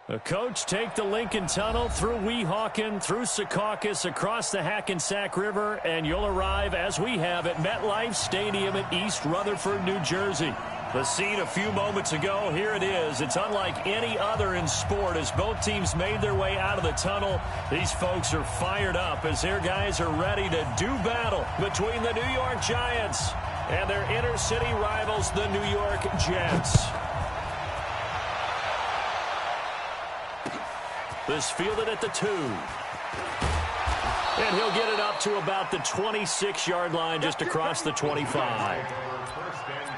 The coach take the Lincoln Tunnel through Weehawken, through Secaucus, across the Hackensack River, and you'll arrive, as we have, at MetLife Stadium in East Rutherford, New Jersey. The scene a few moments ago, here it is. It's unlike any other in sport as both teams made their way out of the tunnel. These folks are fired up as their guys are ready to do battle between the New York Giants and their inner-city rivals, the New York Jets. This fielded at the 2. And he'll get it up to about the 26-yard line, just across the 25. First and 10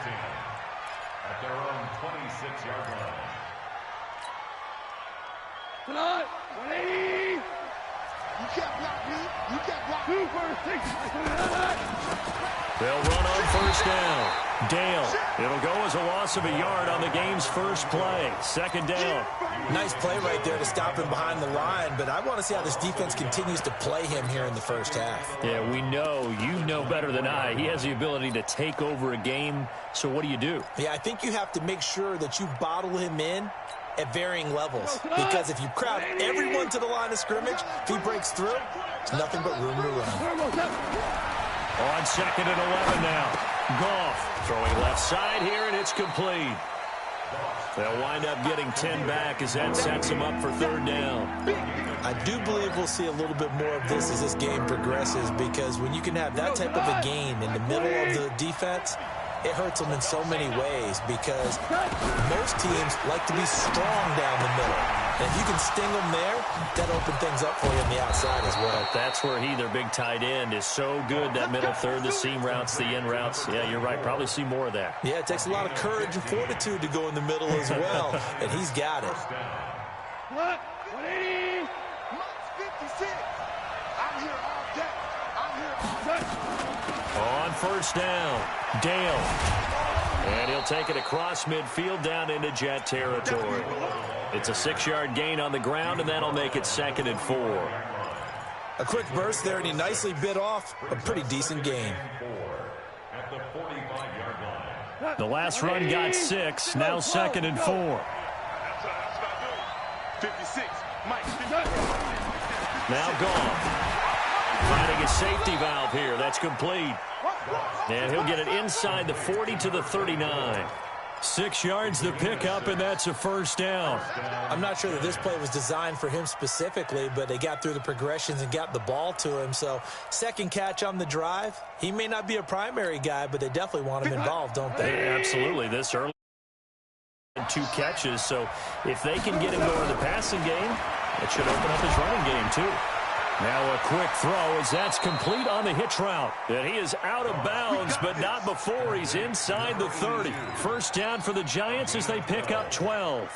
at their own 26-yard line. Come on, 180. You can't block me. You can't block me. 2 for 6. They'll run on first down. Dale. It'll go as a loss of a yard on the game's first play. Second down. Nice play right there to stop him behind the line, but I want to see how this defense continues to play him here in the first half. Yeah, we know, you know better than I, he has the ability to take over a game. So what do you do? Yeah, I think you have to make sure that you bottle him in at varying levels, because if you crowd everyone to the line of scrimmage, if he breaks through, it's nothing but room to run. On second and 11 now. Goff throwing left side here, and it's complete. They'll wind up getting 10 back as that sets them up for third down. I do believe we'll see a little bit more of this as this game progresses, because when you can have that type of a gain in the middle of the defense, it hurts them in so many ways, because most teams like to be strong down the middle. And if you can sting them there, that opens things up for you on the outside as well. That's where their big tight end, is so good, that middle third, the seam routes, the in routes. Yeah, you're right. Probably see more of that. Yeah, it takes a lot of courage and fortitude to go in the middle as well, and he's got it. 180. 56. I'm here all day. I'm here all day. On first down, Dale. And he'll take it across midfield down into Jet territory. It's a 6-yard gain on the ground, and that'll make it second and 4. A quick burst there, and he nicely bit off a pretty decent gain. At the 45-yard line. The last run got 6, now second and 4. That's what I do. 56. Mike. Now Goff. Finding a safety valve here. That's complete. And he'll get it inside the 40 to the 39. 6 yards the pickup, and that's a first down. I'm not sure that this play was designed for him specifically, but they got through the progressions and got the ball to him. So second catch on the drive. He may not be a primary guy, but they definitely want him involved, don't they? Yeah, absolutely. This early 2 catches, so if they can get him going in the passing game, it should open up his running game too. Now a quick throw as that's complete on the hitch route. And he is out of bounds, but not before he's inside the 30. First down for the Giants as they pick up 12.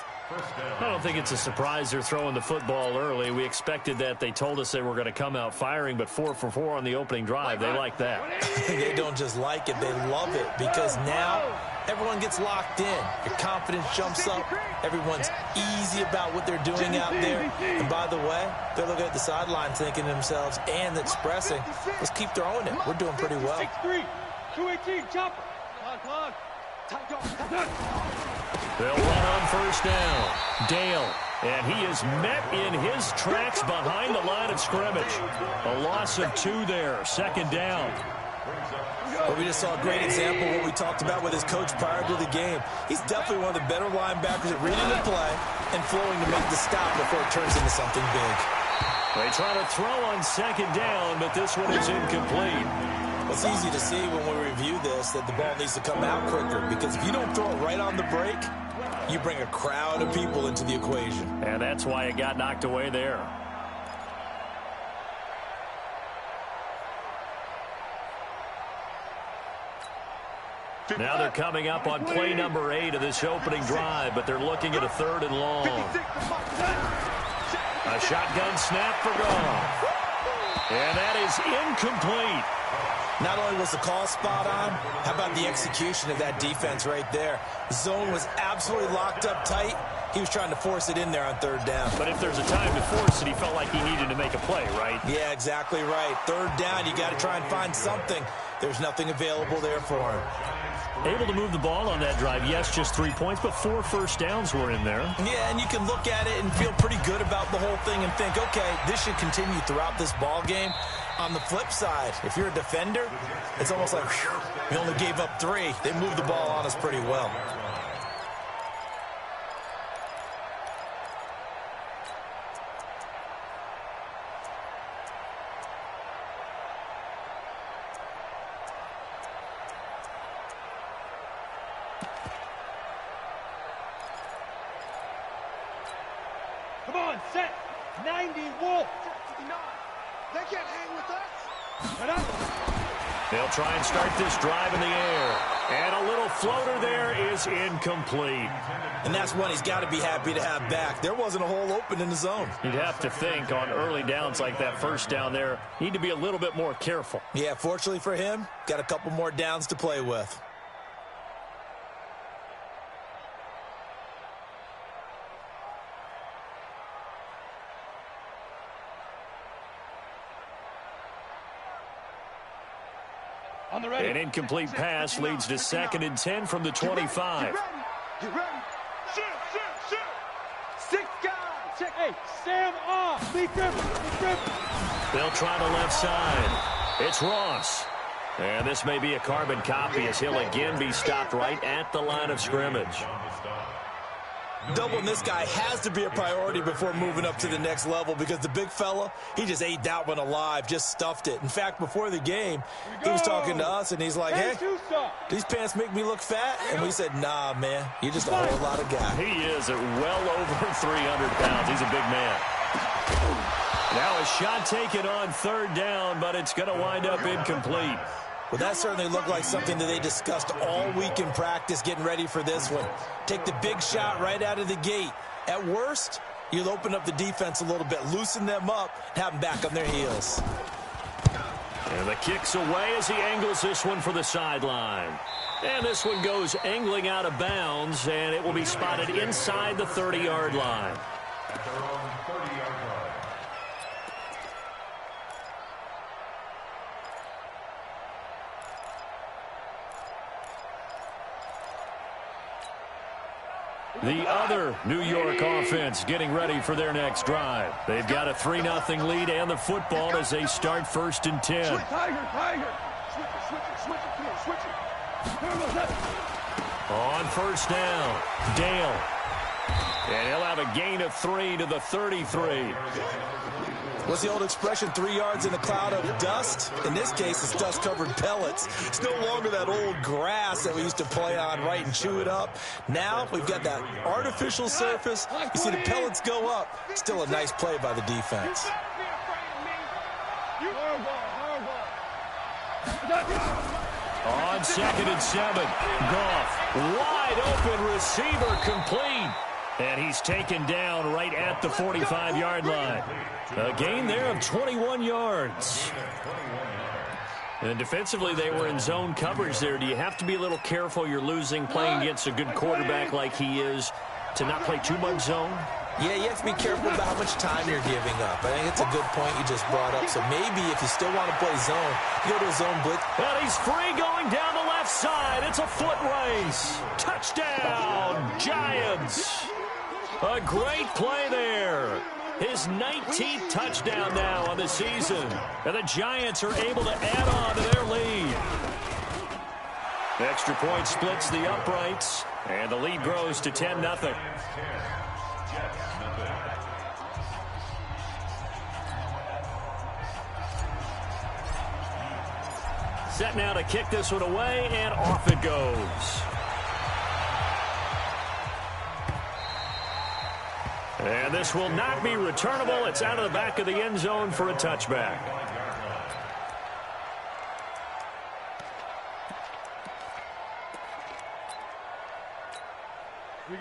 I don't think it's a surprise they're throwing the football early. We expected that. They told us they were going to come out firing, but 4 for 4 on the opening drive. They like that. They don't just like it, they love it, because now everyone gets locked in. Your confidence jumps up. Everyone's easy about what they're doing out there. And by the way, they're looking at the sideline thinking to themselves and expressing, let's keep throwing it. We're doing pretty well. 6-3. 218. Chopper. Clock. They'll run on first down. Dale. And he is met in his tracks behind the line of scrimmage. A loss of 2 there. Second down. Well, we just saw a great example of what we talked about with his coach prior to the game. He's definitely one of the better linebackers at reading the play and flowing to make the stop before it turns into something big. They try to throw on second down, but this one is incomplete. It's easy to see when we review this that the ball needs to come out quicker, because if you don't throw it right on the break, you bring a crowd of people into the equation. And that's why it got knocked away there. Now they're coming up on play number 8 of this opening drive, but they're looking at a 3rd and long. A shotgun snap for Goff. And that is incomplete. Not only was the call spot on, how about the execution of that defense right there? Zone was absolutely locked up tight. He was trying to force it in there on 3rd down. But if there's a time to force it, he felt like he needed to make a play, right? Yeah, exactly right. 3rd down, you got to try and find something. There's nothing available there for him. Able to move the ball on that drive. Yes, just 3 points, but 4 first downs were in there. Yeah, and you can look at it and feel pretty good about the whole thing and think, okay, this should continue throughout this ball game. On the flip side, if you're a defender, it's almost like, whew, we only gave up 3. They moved the ball on us pretty well. Come on, set. 90 Wolf. They can't hang with us. They'll try and start this drive in the air. And a little floater there is incomplete. And that's one he's got to be happy to have back. There wasn't a hole open in the zone. You'd have to think on early downs like that first down there, need to be a little bit more careful. Yeah, fortunately for him, got a couple more downs to play with. An incomplete pass leads to 2nd and 10 from the 25. Get ready. Shoot. 6 guys. Check. Hey, Sam off. Lee Griffin. They'll try the left side. It's Ross. And this may be a carbon copy as he'll again be stopped right at the line of scrimmage. Doubling this guy has to be a priority before moving up to the next level because the big fella, he just ate that one alive, just stuffed it. In fact, before the game, he was talking to us, and he's like, hey, these pants make me look fat? And we said, nah, man, you're just a whole lot of guy. He is at well over 300 pounds. He's a big man. Now a shot taken on 3rd down, but it's going to wind up incomplete. Well, that certainly looked like something that they discussed all week in practice getting ready for this one. Take the big shot right out of the gate. At worst, you'll open up the defense a little bit, loosen them up, and have them back on their heels. And the kick's away as he angles this one for the sideline. And this one goes angling out of bounds, and it will be spotted inside the 30-yard line. At their own 30-yard line. The other New York offense getting ready for their next drive. They've got a 3-0 lead and the football as they start 1st and 10. Tiger. Switch it. On 1st down, Dale. And he'll have a gain of 3 to the 33. What's the old expression, 3 yards in a cloud of dust? In this case, it's dust-covered pellets. It's no longer that old grass that we used to play on, right, and chew it up. Now we've got that artificial surface. You see the pellets go up. Still a nice play by the defense. On 2nd and 7, Goff, wide open receiver complete. And he's taken down right at the 45-yard line. A gain there of 21 yards. And defensively, they were in zone coverage there. Do you have to be a little careful? You're losing playing against a good quarterback like he is to not play too much zone? Yeah, you have to be careful about how much time you're giving up. I think it's a good point you just brought up. So maybe if you still want to play zone, you go to a zone blitz. And he's free going down the left side. It's a foot race. Touchdown, Giants. A great play there. His 19th touchdown now on the season. And the Giants are able to add on to their lead. The extra point splits the uprights. And the lead grows to 10-0. Set now to kick this one away, and off it goes. And this will not be returnable. It's out of the back of the end zone for a touchback.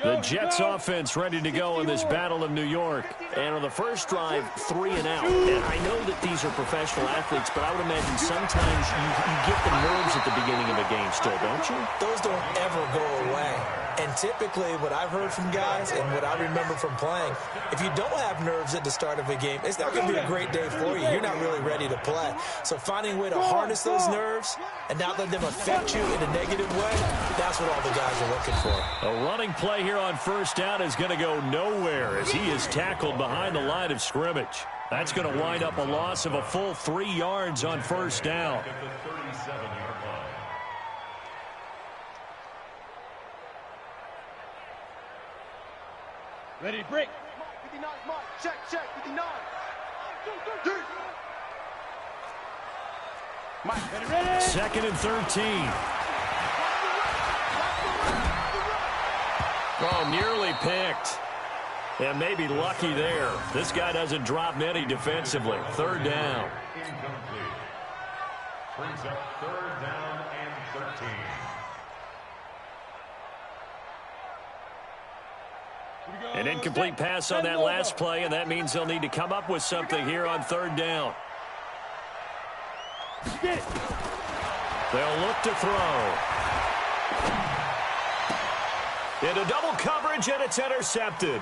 The Jets offense ready to go in this Battle of New York. And on the first drive, 3 and out. And I know that these are professional athletes, but I would imagine sometimes you get the nerves at the beginning of a game still, don't you? Those don't ever go away. And typically what I've heard from guys and what I remember from playing, if you don't have nerves at the start of a game, it's not going to be a great day for you. You're not really ready to play. So finding a way to harness those nerves and not let them affect you in a negative way, that's what all the guys are looking for. A running play here on first down is going to go nowhere as he is tackled behind the line of scrimmage. That's going to wind up a loss of a full 3 yards on first down. Ready to break. 59, Mike. Check, 59. Mike, ready. Second and 13. Oh, nearly picked. And maybe lucky there. This guy doesn't drop many defensively. Third down. Incomplete. Brings up third down and 13. An incomplete pass on that last play, and that means they'll need to come up with something here on third down. They'll look to throw. Into double coverage, and it's intercepted.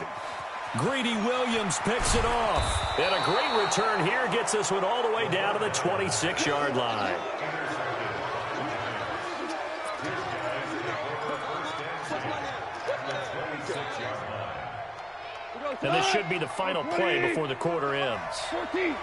Greedy Williams picks it off. And a great return here gets this one all the way down to the 26-yard line. And this should be the final play before the quarter ends. 14.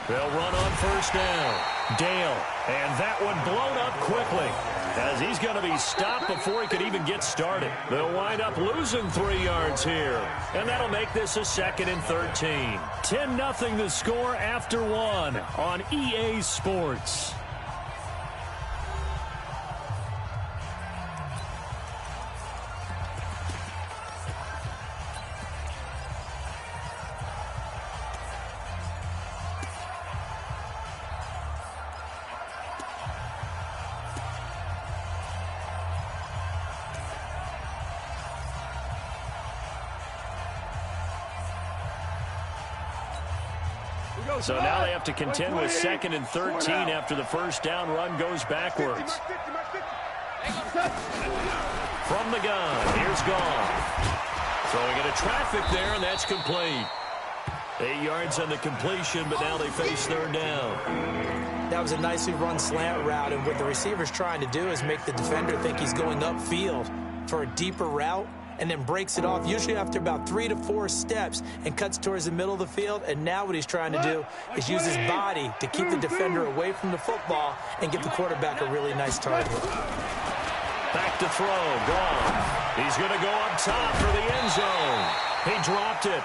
They'll run on first down. Dale, and that one blown up quickly as he's going to be stopped before he could even get started. They'll wind up losing 3 yards here, and that'll make this a second and 13. 10-0 the score after one on EA Sports. So now they have to contend with second and 13 after the first down run goes backwards. From the gun, here's Gone. Throwing into traffic there, and that's complete. 8 yards on the completion, but now they face third down. That was a nicely run slant route, and what the receiver's trying to do is make the defender think he's going upfield for a deeper route, and then breaks it off, usually after about 3 to 4 steps, and cuts towards the middle of the field. And now what he's trying to do is use his body to keep the defender away from the football and give the quarterback a really nice target. Back to throw, Gone. He's going to go up top for the end zone. He dropped it.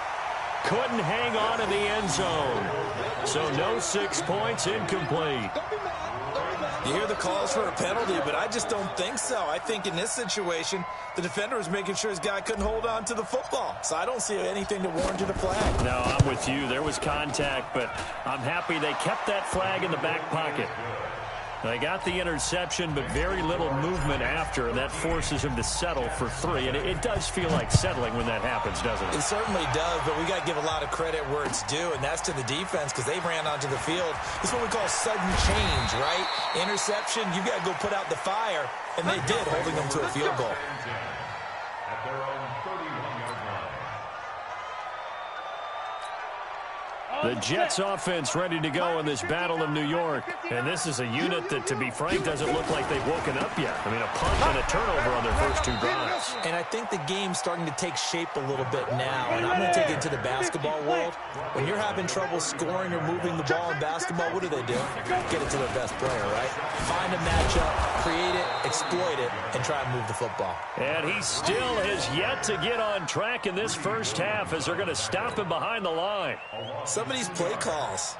Couldn't hang on in the end zone. So no 6 points, incomplete. You hear the calls for a penalty, but I just don't think so. I think in this situation, the defender was making sure his guy couldn't hold on to the football. So I don't see anything to warrant a flag. No, I'm with you. There was contact, but I'm happy they kept that flag in the back pocket. They got the interception, but very little movement after, and that forces him to settle for 3. And it does feel like settling when that happens, doesn't it? It certainly does, but we got to give a lot of credit where it's due, and that's to the defense because they ran onto the field. This is what we call sudden change, right? Interception, you got to go put out the fire, and they did, holding them to a field goal. At their own 31-yard line. The Jets offense ready to go in this Battle of New York. And this is a unit that, to be frank, doesn't look like they've woken up yet. I mean, a punt and a turnover on their first 2 drives. And I think the game's starting to take shape a little bit now. And I'm going to take it to the basketball world. When you're having trouble scoring or moving the ball in basketball, what do? Get it to their best player, right? Find a matchup, create it, exploit it, and try and move the football. And he still has yet to get on track in this first half as they're going to stop him behind the line. Some of these play calls,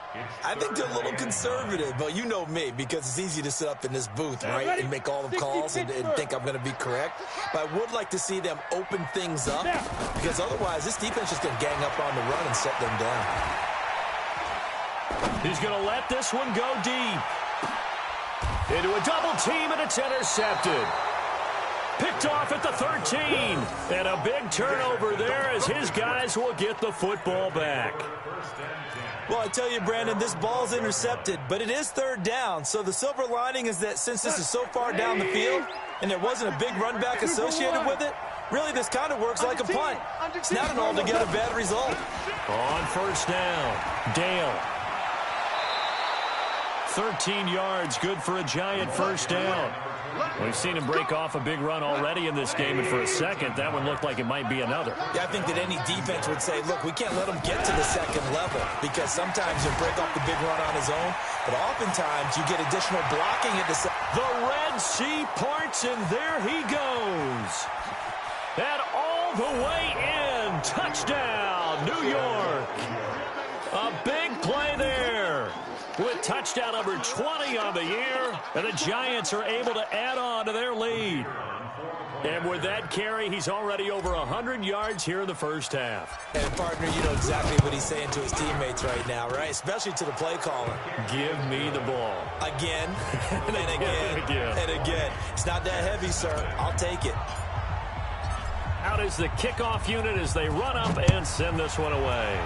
I think they're a little conservative, but you know me, because it's easy to sit up in this booth, right, and make all the calls and think I'm going to be correct. But I would like to see them open things up, because otherwise this defense is going to gang up on the run and set them down. He's going to let this one go deep. Into a double team, and it's intercepted. Picked off at the 13. And a big turnover there as his guys will get the football back. Well, I tell you, Brandon, this ball's intercepted, but it is third down. So the silver lining is that since this is so far down the field and there wasn't a big run back associated with it, really this kind of works like a punt. It's not an altogether bad result. On first down, Dale. 13 yards, good for a giant first down. We've seen him break off a big run already in this game, and for a second, that one looked like it might be another. Yeah, I think that any defense would say, look, we can't let him get to the second level because sometimes he'll break off the big run on his own, but oftentimes you get additional blocking at the second. The Red Sea parts, and there he goes. And all the way in. Touchdown, New York. A big play there with touchdown number 20 on the year, and the Giants are able to add on to their lead. And with that carry, he's already over 100 yards here in the first half. And, partner, you know exactly what he's saying to his teammates right now, right? Especially to the play caller. Give me the ball. Again, and again, and again. It's not that heavy, sir. I'll take it. Out is the kickoff unit as they run up and send this one away.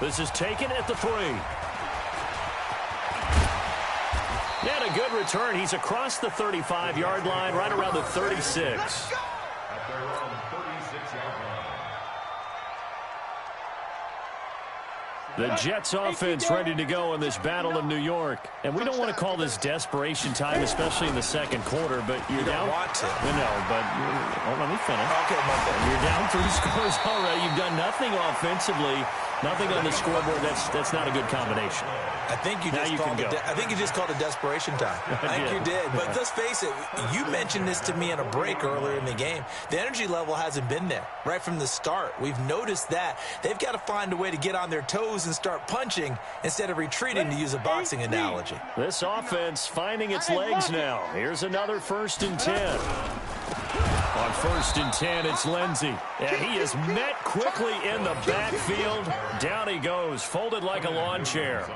This is taken at the 3. And a good return. He's across the 35-yard line, right around the 36. At their own 36-yard line. The Jets offense ready to go in this battle of New York. And we don't want to call this desperation time, especially in the second quarter, but you're down. You don't want to. No, but let me finish. Okay, my bad. You're down 3 scores already. You've done nothing offensively, nothing on the scoreboard. That's not a good combination. I think you just called it desperation time. I think you did. But let's face it, you mentioned this to me in a break earlier in the game. The energy level hasn't been there right from the start. We've noticed that. They've got to find a way to get on their toes and start punching instead of retreating, to use a boxing analogy. This offense finding its legs now. Here's another 1st and 10. On 1st and 10, it's Lindsey. And he is met quickly in the backfield. Down he goes, folded like a lawn chair.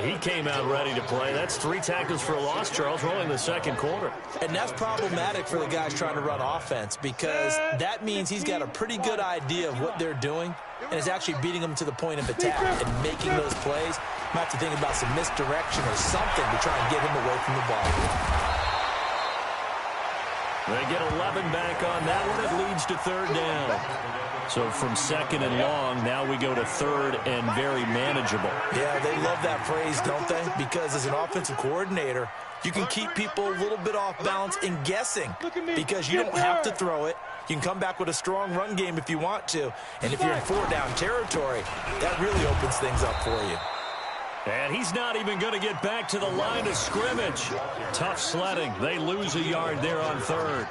He came out ready to play. That's 3 tackles for a loss, Charles, rolling the second quarter. And that's problematic for the guys trying to run offense because that means he's got a pretty good idea of what they're doing and is actually beating them to the point of attack and making those plays. Might have to think about some misdirection or something to try and get him away from the ball. They get 11 back on that one. It leads to 3rd down. So from 2nd and long, now we go to 3rd and very manageable. Yeah, they love that phrase, don't they? Because as an offensive coordinator, you can keep people a little bit off balance and guessing because you don't have to throw it. You can come back with a strong run game if you want to. And if you're in 4-down territory, that really opens things up for you. And he's not even going to get back to the line of scrimmage. Tough sledding. They lose a yard there on 3rd.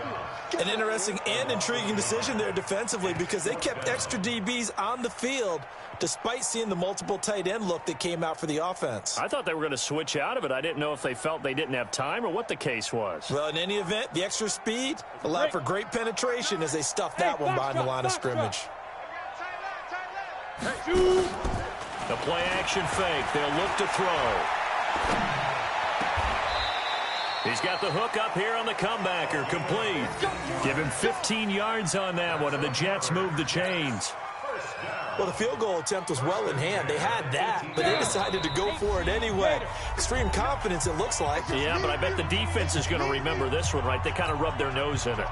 An interesting and intriguing decision there defensively because they kept extra DBs on the field despite seeing the multiple tight end look that came out for the offense. I thought they were going to switch out of it. I didn't know if they felt they didn't have time or what the case was. Well, in any event, the extra speed allowed for great penetration as they stuffed that one behind the line of scrimmage. The play action fake. They'll look to throw. He's got the hook up here on the comebacker. Complete. Give him 15 yards on that one, and the Jets move the chains. Well, the field goal attempt was well in hand. They had that, but they decided to go for it anyway. Extreme confidence, it looks like. Yeah, but I bet the defense is going to remember this one, right? They kind of rubbed their nose in it.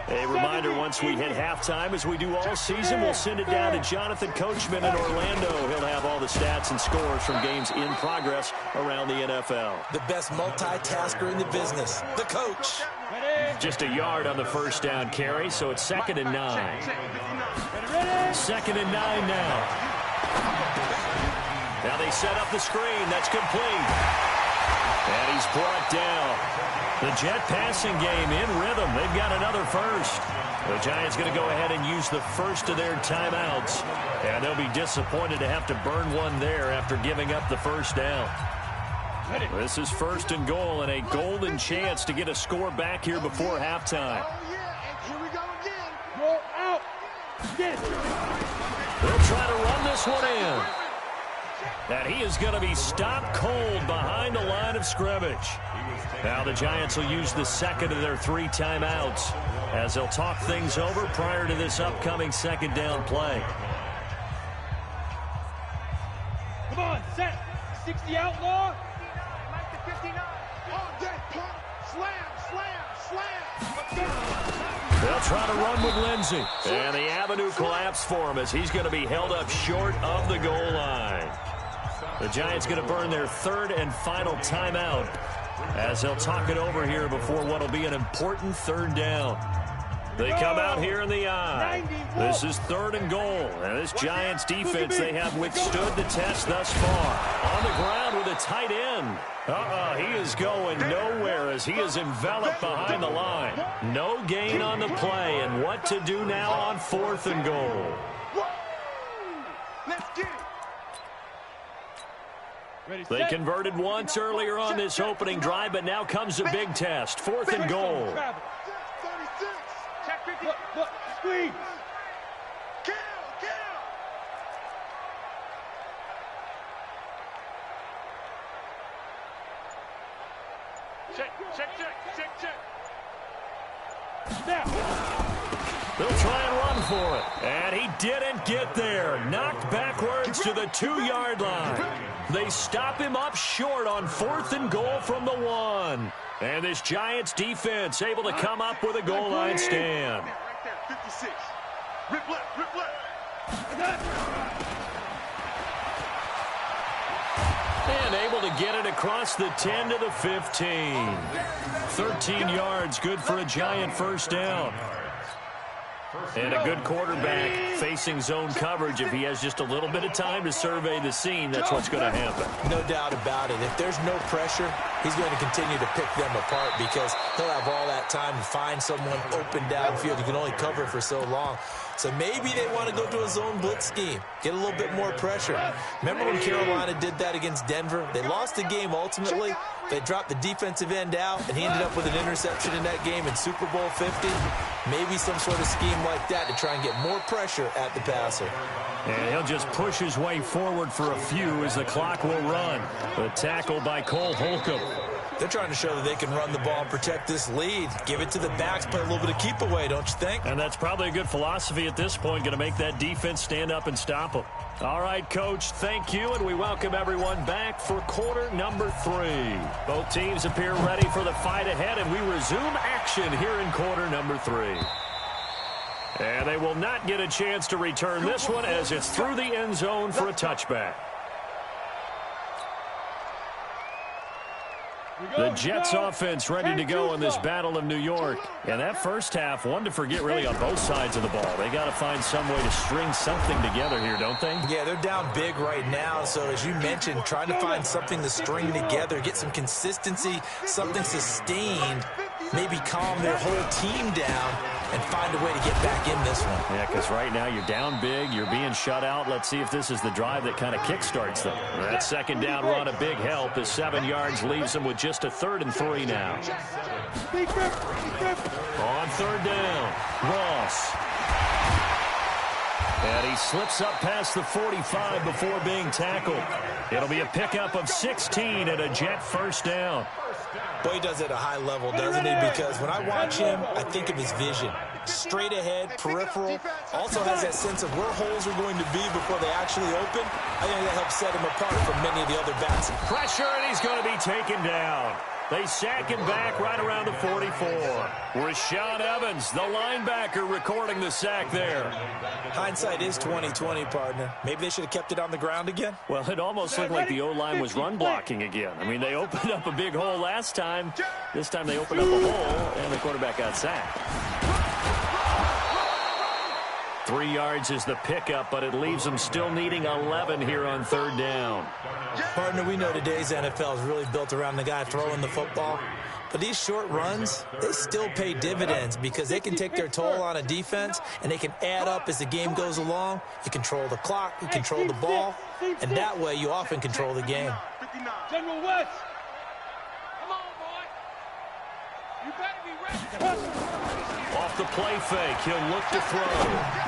A reminder, once we hit halftime, as we do all season, we'll send it down to Jonathan Coachman in Orlando. He'll have all the stats and scores from games in progress around the NFL. The best multitasker in the business, the coach. Just a yard on the 1st down carry, so it's 2nd and 9. 2nd and 9 now. Now they set up the screen. That's complete. And he's brought down. The Jet passing game in rhythm. They've got another 1st. The Giants going to go ahead and use the 1st of their timeouts. And they'll be disappointed to have to burn one there after giving up the 1st down. This is 1st and goal and a golden chance to get a score back here before halftime. Here we go again. Go out. Get it. They'll try to run this one in. And he is going to be stopped cold behind the line of scrimmage. Now the Giants will use the second of their 3 timeouts as they'll talk things over prior to this upcoming second down play. Come on, set. 60 outlaw. 59. On deck, pump. Slam. They'll try to run with Lindsey. And the avenue collapsed for him as he's going to be held up short of the goal line. The Giants going to burn their 3rd and final timeout as they'll talk it over here before what will be an important 3rd down. They come out here in the eye. This is 3rd and goal. And this Giants defense, they have withstood the test thus far. On the ground with a tight end. He is going nowhere as he is enveloped behind the line. No gain on the play. And what to do now on 4th and goal. Let's get it. They converted once earlier on this opening drive, but now comes a big test. 4th and goal. Look, squeeze. Kill. Check. Snap. They'll try and run for it. And he didn't get there. Knocked backwards to the 2-yard line. They stop him up short on 4th and goal from the 1. And this Giants defense able to come up with a goal line stand. Right there, 56. Rip left. And able to get it across the 10 to the 15. 13 yards, good for a Giant first down. And a good quarterback facing zone coverage. If he has just a little bit of time to survey the scene, that's what's going to happen. No doubt about it. If there's no pressure, he's going to continue to pick them apart because he'll have all that time to find someone open downfield. You can only cover for so long. So maybe they want to go to a zone blitz scheme, get a little bit more pressure. Remember when Carolina did that against Denver? They lost the game ultimately. They dropped the defensive end out, and he ended up with an interception in that game in Super Bowl 50. Maybe some sort of scheme like that to try and get more pressure at the passer. And he'll just push his way forward for a few as the clock will run. The tackle by Cole Holcomb. They're trying to show that they can run the ball and protect this lead. Give it to the backs, play a little bit of keep away, don't you think? And that's probably a good philosophy at this point, going to make that defense stand up and stop them. All right, Coach, thank you, and we welcome everyone back for quarter number 3. Both teams appear ready for the fight ahead, and we resume action here in quarter number 3. And they will not get a chance to return this one as it's through the end zone for a touchback. The Jets offense ready to go in this Battle of New York. And that first half, one to forget really on both sides of the ball. They got to find some way to string something together here, don't they? Yeah, they're down big right now. So as you mentioned, trying to find something to string together, get some consistency, something sustained, maybe calm their whole team down and find a way to get back in this one. Yeah, because right now you're down big, you're being shut out. Let's see if this is the drive that kind of kickstarts them. That second down run, a big help as 7 yards leaves them with just a 3rd and 3 now. On 3rd down, Ross. And he slips up past the 45 before being tackled. It'll be a pickup of 16 and a Jet first down. Boy, he does it at a high level, doesn't he? Because when I watch him, I think of his vision. Straight ahead, peripheral. Also has that sense of where holes are going to be before they actually open. I think that helps set him apart from many of the other backs. Pressure, and he's going to be taken down. They sack him back right around the 44. Rashaan Evans, the linebacker, recording the sack there. Hindsight is 20/20, partner. Maybe they should have kept it on the ground again. Well, it almost looked like the O-line was run blocking again. I mean, they opened up a big hole last time. This time they opened up a hole, and the quarterback got sacked. 3 yards is the pickup, but it leaves them still needing 11 here on 3rd down. Partner, we know today's NFL is really built around the guy throwing the football. But these short runs, they still pay dividends because they can take their toll on a defense, and they can add up as the game goes along. You control the clock, you control the ball, and that way you often control the game. General West. Come on, boy. You better be ready. Off the play fake, he'll look to throw.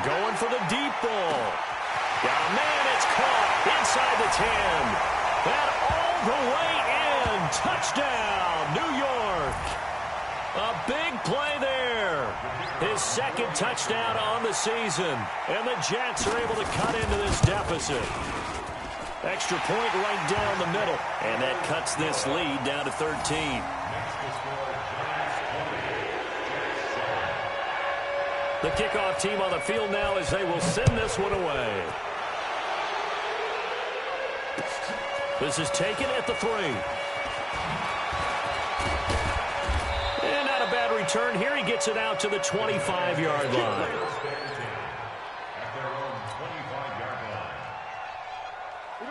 Going for the deep ball. Yeah, man, it's caught inside the 10. And all the way in. Touchdown, New York. A big play there. His second touchdown on the season. And the Jets are able to cut into this deficit. Extra point right down the middle. And that cuts this lead down to 13. The kickoff team on the field now as they will send this one away. This is taken at the 3. And not a bad return here. He gets it out to the 25-yard line.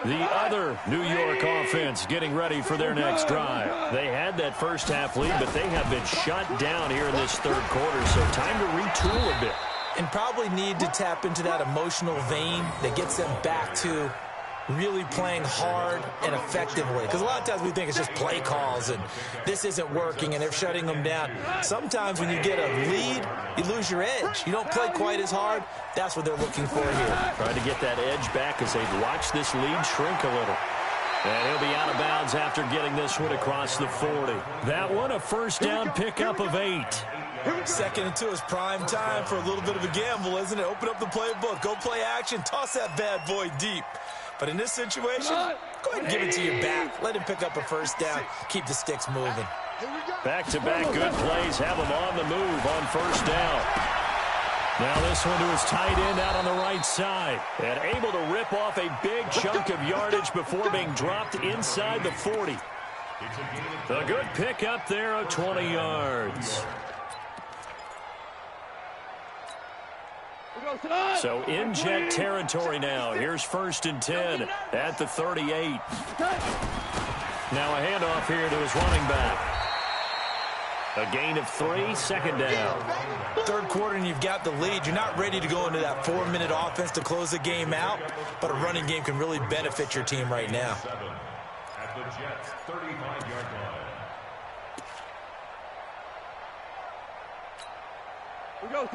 The other New York offense getting ready for their next drive. They had that first half lead, but they have been shut down here in this third quarter, so time to retool a bit. And probably need to tap into that emotional vein that gets them back to really playing hard and effectively. Because a lot of times we think it's just play calls and this isn't working and they're shutting them down. Sometimes when you get a lead, you lose your edge. You don't play quite as hard. That's what they're looking for here. Trying to get that edge back as they've watched this lead shrink a little. And he'll be out of bounds after getting this one across the 40. That one a first down pickup of 8. 2nd and 2 is prime time for a little bit of a gamble, isn't it? Open up the playbook. Go play action. Toss that bad boy deep. But in this situation, go ahead and give it to your back. Let him pick up a first down. Keep the sticks moving. Back-to-back good plays have him on the move on first down. Now this one to his tight end out on the right side. And able to rip off a big chunk of yardage before being dropped inside the 40. A good pickup there of 20 yards. So in Jet territory now. Here's 1st and 10 at the 38. Now a handoff here to his running back. A gain of 3, 2nd down. Third quarter and you've got the lead. You're not ready to go into that 4-minute offense to close the game out, but a running game can really benefit your team right now. At the Jets' 35-yard line.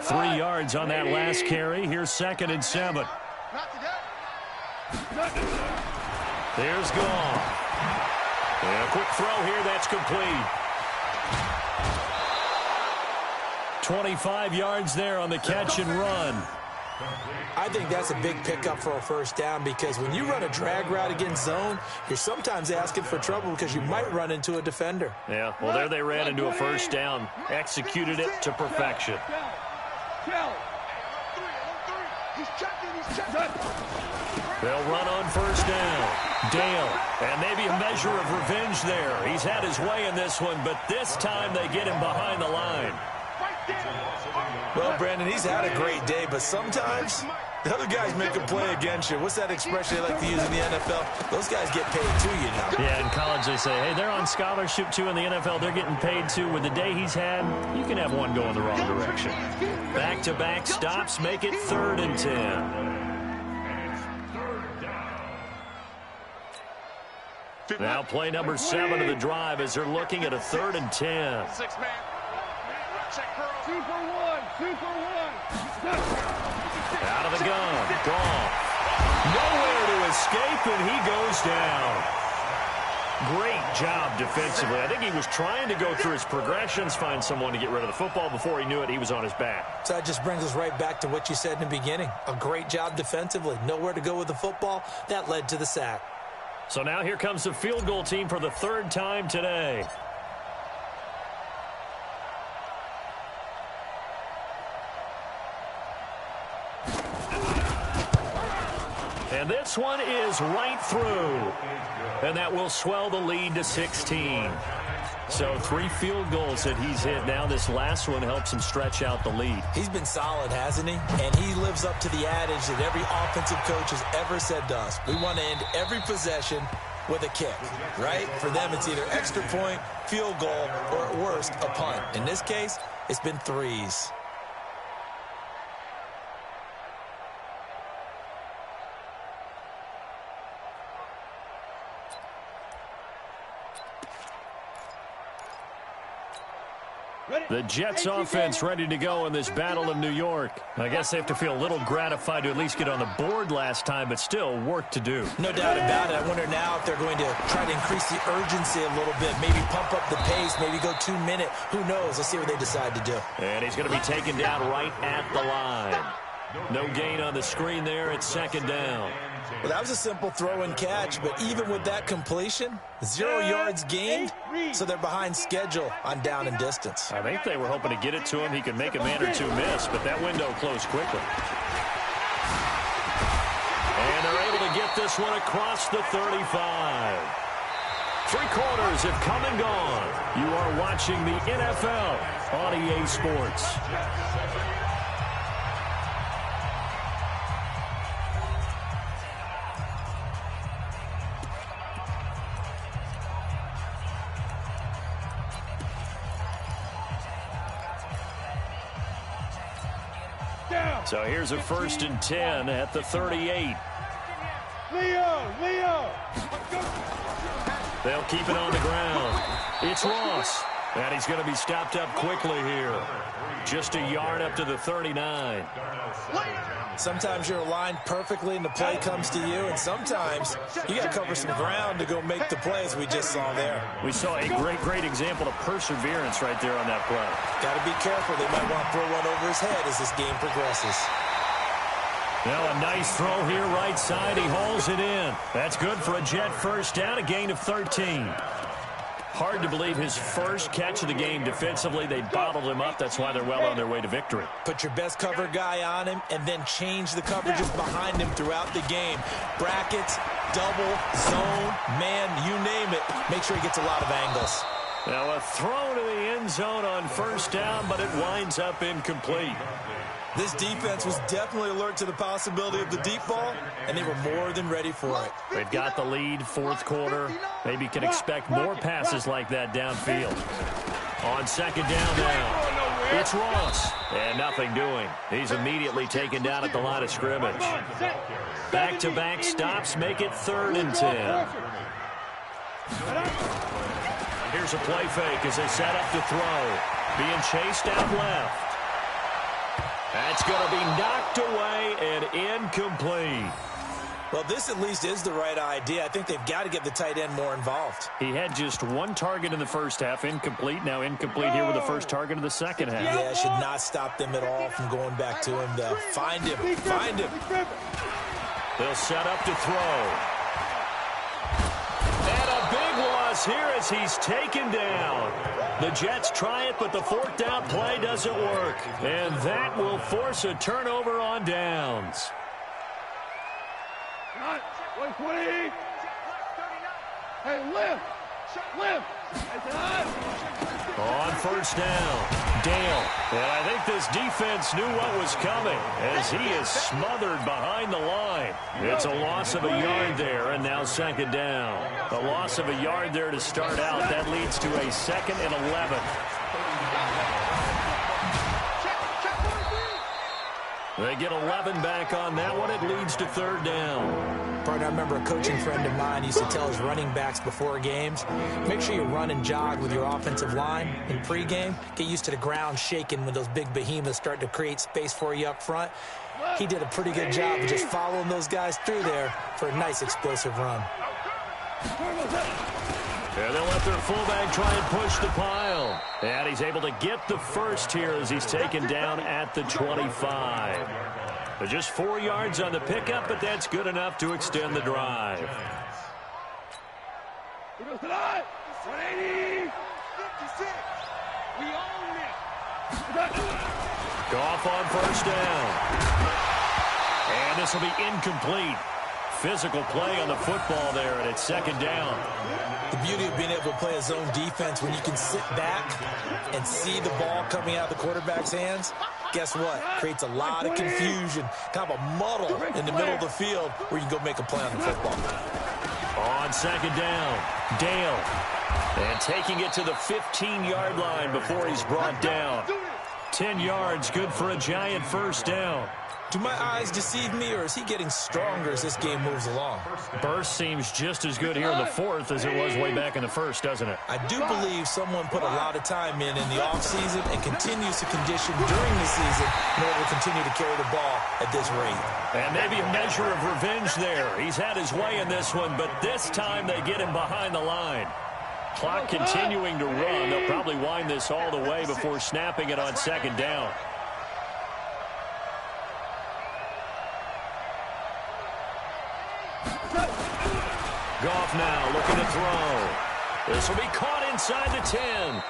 3 yards on that last carry. Here's 2nd and 7. There's Gone. And a quick throw here. That's complete. 25 yards there on the catch and run. I think that's a big pickup for a first down because when you run a drag route against zone, you're sometimes asking for trouble because you might run into a defender. Yeah, well, there they ran into a first down. Executed it to perfection. They'll run on first down. Dale, and maybe a measure of revenge there. He's had his way in this one, but this time they get him behind the line. Well, Brandon, he's had a great day, but sometimes the other guys make a play against you. What's that expression they like to use in the NFL? Those guys get paid too, you know. Yeah, in college they say, hey, they're on scholarship too. In the NFL, they're getting paid too. With the day he's had, you can have one go in the wrong direction. Back-to-back stops make it 3rd and 10. Now play number 7 of the drive as they're looking at a 3rd and 10. 6-man. 2 for 1. 2 for 1. Out of the gun. Gone. Nowhere to escape, and he goes down. Great job defensively. I think he was trying to go through his progressions, find someone to get rid of the football. Before he knew it, he was on his back. So that just brings us right back to what you said in the beginning. A great job defensively. Nowhere to go with the football. That led to the sack. So now here comes the field goal team for the 3rd time today. And this one is right through. And that will swell the lead to 16. So 3 field goals that he's hit. Now this last one helps him stretch out the lead. He's been solid, hasn't he? And he lives up to the adage that every offensive coach has ever said to us. We want to end every possession with a kick, right? For them, it's either extra point, field goal, or at worst, a punt. In this case, it's been 3s. The Jets offense ready to go in this battle of New York. I guess they have to feel a little gratified to at least get on the board last time, but still work to do. No doubt about it. I wonder now if they're going to try to increase the urgency a little bit, maybe pump up the pace, maybe go 2 minute. Who knows? Let's see what they decide to do. And he's going to be taken down right at the line. No gain on the screen there. It's second down. Well, that was a simple throw and catch, but even with that completion, 0 yards gained, so they're behind schedule on down and distance. I think they were hoping to get it to him. He could make a man or two miss, but that window closed quickly. And they're able to get this one across the 35. 3 quarters have come and gone. You are watching the NFL on EA Sports. So here's a 1st and 10 at the 38. Leo! They'll keep it on the ground. It's Ross. And he's going to be stopped up quickly here. Just a yard up to the 39. Sometimes you're aligned perfectly and the play comes to you, and sometimes you got to cover some ground to go make the play, as we just saw there. We saw a great example of perseverance right there on that play. Got to be careful. They might want to throw one over his head as this game progresses. Now a nice throw here right side. He hauls it in. That's good for a Jet first down, a gain of 13. Hard to believe his first catch of the game defensively. They bottled him up. That's why they're well on their way to victory. Put your best cover guy on him and then change the coverages behind him throughout the game. Brackets, double, zone, man, you name it. Make sure he gets a lot of angles. Now a throw to the end zone on first down, but it winds up incomplete. This defense was definitely alert to the possibility of the deep ball, and they were more than ready for it. They've got the lead, 4th quarter. Maybe can expect more passes like that downfield. On second down now, it's Ross. And nothing doing. He's immediately taken down at the line of scrimmage. Back-to-back stops make it 3rd and 10. Here's a play fake as they set up to throw. Being chased out left. That's going to be knocked away and incomplete. Well, this at least is the right idea. I think they've got to get the tight end more involved. He had just 1 target in the first half, incomplete. Now incomplete here with the first target of the second half. Yeah, it should not stop them at all from going back to him, though. Find him. Find him. They'll set up to throw. And a big loss here as he's taken down. The Jets try it, but the 4th down play doesn't work. And that will force a turnover on downs. 120. Hey, lift. On first down, Dale. And I think this defense knew what was coming as he is smothered behind the line. It's a loss of a yard there, and now second down. A loss of a yard there to start out. That leads to a 2nd and 11. They get 11 back on that one. It leads to 3rd down. Partner, I remember a coaching friend of mine used to tell his running backs before games, make sure you run and jog with your offensive line in pregame. Get used to the ground shaking when those big behemoths start to create space for you up front. He did a pretty good job of just following those guys through there for a nice explosive run. And they'll let their fullback try and push the pile. And he's able to get the first here as he's taken down at the 25. But just 4 yards on the pickup, but that's good enough to extend the drive. 180. 56. We own it. Goff on first down. And this will be incomplete. Physical play on the football there, and it's second down. The beauty of being able to play a zone defense when you can sit back and see the ball coming out of the quarterback's hands, guess what? Creates a lot of confusion, kind of a muddle in the middle of the field where you can go make a play on the football. On second down, Dale. And taking it to the 15-yard line before he's brought down. 10 yards, good for a Giant first down. Do my eyes deceive me, or is he getting stronger as this game moves along? Burst seems just as good here in the fourth as it was way back in the first, doesn't it? I do believe someone put a lot of time in the offseason and continues to condition during the season in order to continue to carry the ball at this rate. And maybe a measure of revenge there. He's had his way in this one, but this time they get him behind the line. Clock continuing to run. They'll probably wind this all the way before snapping it on second down. Goff now looking to throw. This will be caught inside the 10.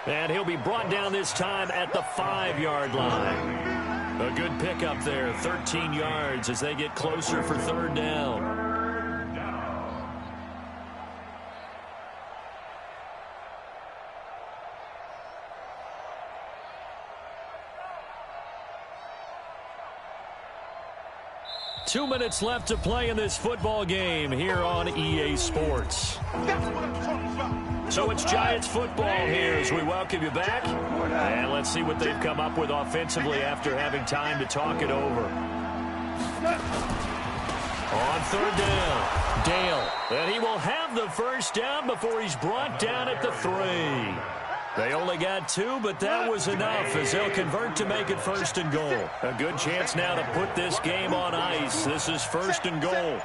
And he'll be brought down this time at the 5-yard line. A good pickup there, 13 yards as they get closer for third down. 2 minutes left to play in this football game here on EA Sports. So it's Giants football here as we welcome you back. And let's see what they've come up with offensively after having time to talk it over. On third down, Dale. And he will have the first down before he's brought down at the 3. They only got 2, but that was enough as they'll convert to make it first and goal. A good chance now to put this game on ice. This is first and goal.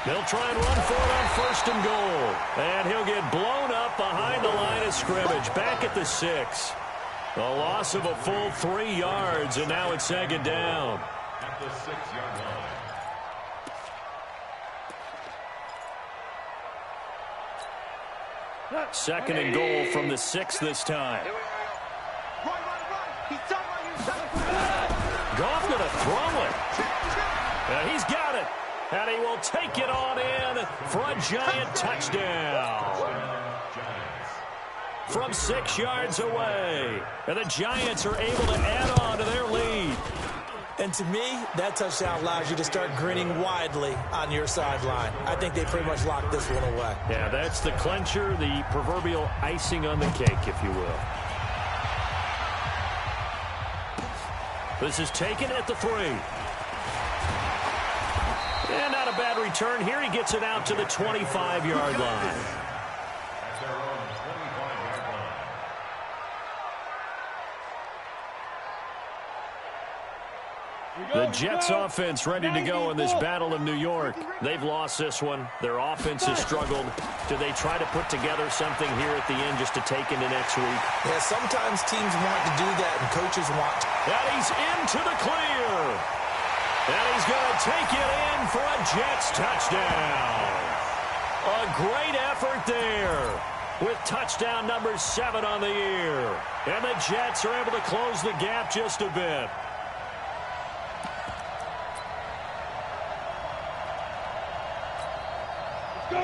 They'll try and run for it on first and goal. And he'll get blown up behind the line of scrimmage, back at the 6. A loss of a full 3 yards, and now it's second down. At the 6-yard line. Second and goal from the 6 this time. Goff going to throw it. And he's got it. And he will take it on in for a Giant touchdown. From 6 yards away. And the Giants are able to add on to their lead. And to me, that touchdown allows you to start grinning widely on your sideline. I think they pretty much locked this one away. Yeah, that's the clincher, the proverbial icing on the cake, if you will. This is taken at the 3. And not a bad return here. He gets it out to the 25-yard line. At their own 25-yard line. The Jets offense ready to go in this Battle of New York. They've lost this one. Their offense has struggled. Do they try to put together something here at the end just to take into next week? Yeah, sometimes teams want to do that and coaches want to. And he's into the clear. And he's going to take it in for a Jets touchdown. A great effort there with touchdown number 7 on the year. And the Jets are able to close the gap just a bit.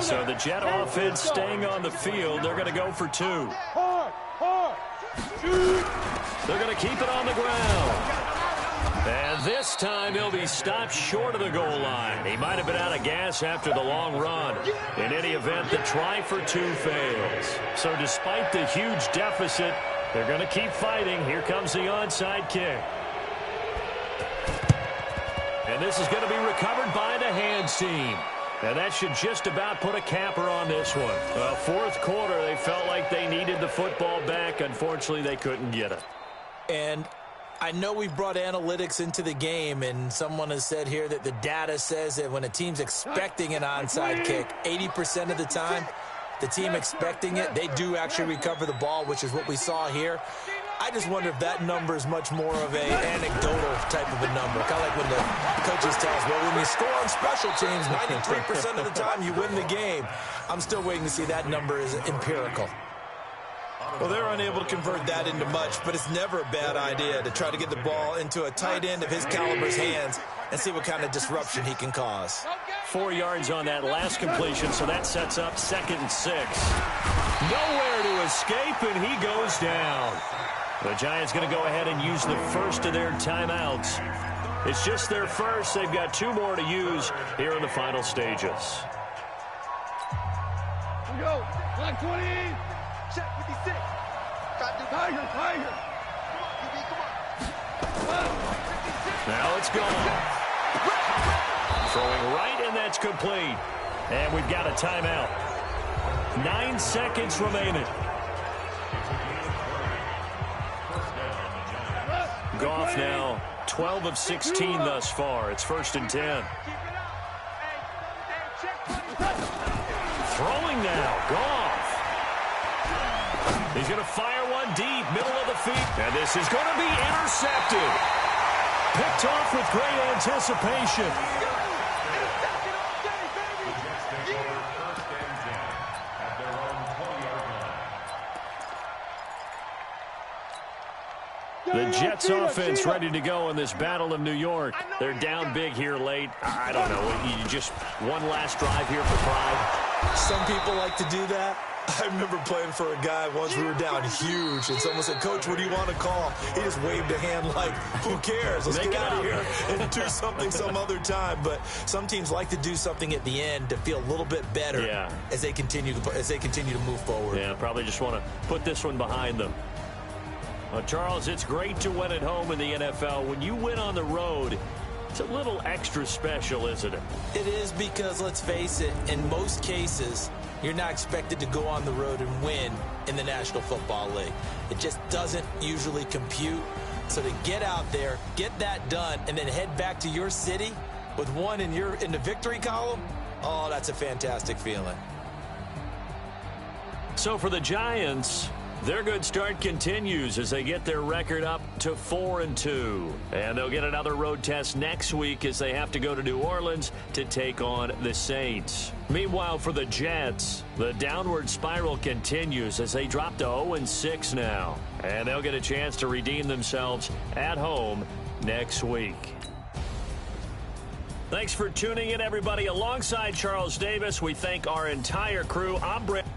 So the Jet offense staying on the field. They're going to go for 2. They're going to keep it on the ground. And this time he'll be stopped short of the goal line. He might have been out of gas after the long run. In any event, the try for 2 fails. So despite the huge deficit, they're going to keep fighting. Here comes the onside kick. And this is going to be recovered by the hands team. And that should just about put a capper on this one. Fourth quarter, they felt like they needed the football back. Unfortunately, they couldn't get it. And I know we brought analytics into the game, and someone has said here that the data says that when a team's expecting an onside kick, 80% of the time, the team expecting it, they do actually recover the ball, which is what we saw here. I just wonder if that number is much more of an anecdotal type of a number. Kind of like when the coaches tell us, well, when you score on special teams, 93% of the time you win the game. I'm still waiting to see that number is empirical. Well, they're unable to convert that into much, but it's never a bad idea to try to get the ball into a tight end of his caliber's hands and see what kind of disruption he can cause. 4 yards on that last completion, so that sets up 2nd and 6. Nowhere to escape, and he goes down. The Giants going to go ahead and use the first of their timeouts. It's just their first. They've got 2 more to use here in the final stages. Here we go. Black 20. Check 56. Tiger. Come on, QB, come on. Now it's gone. Throwing right, and that's complete. And we've got a timeout. 9 seconds remaining. Goff now 12 of 16 thus far. It's 1st and 10. Throwing now, Goff. He's going to fire one deep, middle of the feet. And this is going to be intercepted. Picked off with great anticipation. The Jets offense ready to go in this Battle of New York. They're down big here late. I don't know. You just one last drive here for pride. Some people like to do that. I remember playing for a guy once. We were down huge, and someone said, "Coach, what do you want to call?" He just waved a hand like, "Who cares? Let's get out of here and do something some other time." But some teams like to do something at the end to feel a little bit better as they continue to move forward. Yeah, probably just want to put this one behind them. Charles, it's great to win at home in the NFL. When you win on the road, it's a little extra special, isn't it? It is, because let's face it, in most cases, you're not expected to go on the road and win in the National Football League. It just doesn't usually compute. So to get out there, get that done, and then head back to your city with one in the victory column, oh, that's a fantastic feeling. So for the Giants, their good start continues as they get their record up to 4-2. And they'll get another road test next week as they have to go to New Orleans to take on the Saints. Meanwhile, for the Jets, the downward spiral continues as they drop to 0-6 now. And they'll get a chance to redeem themselves at home next week. Thanks for tuning in, everybody. Alongside Charles Davis, we thank our entire crew. I'm Brent.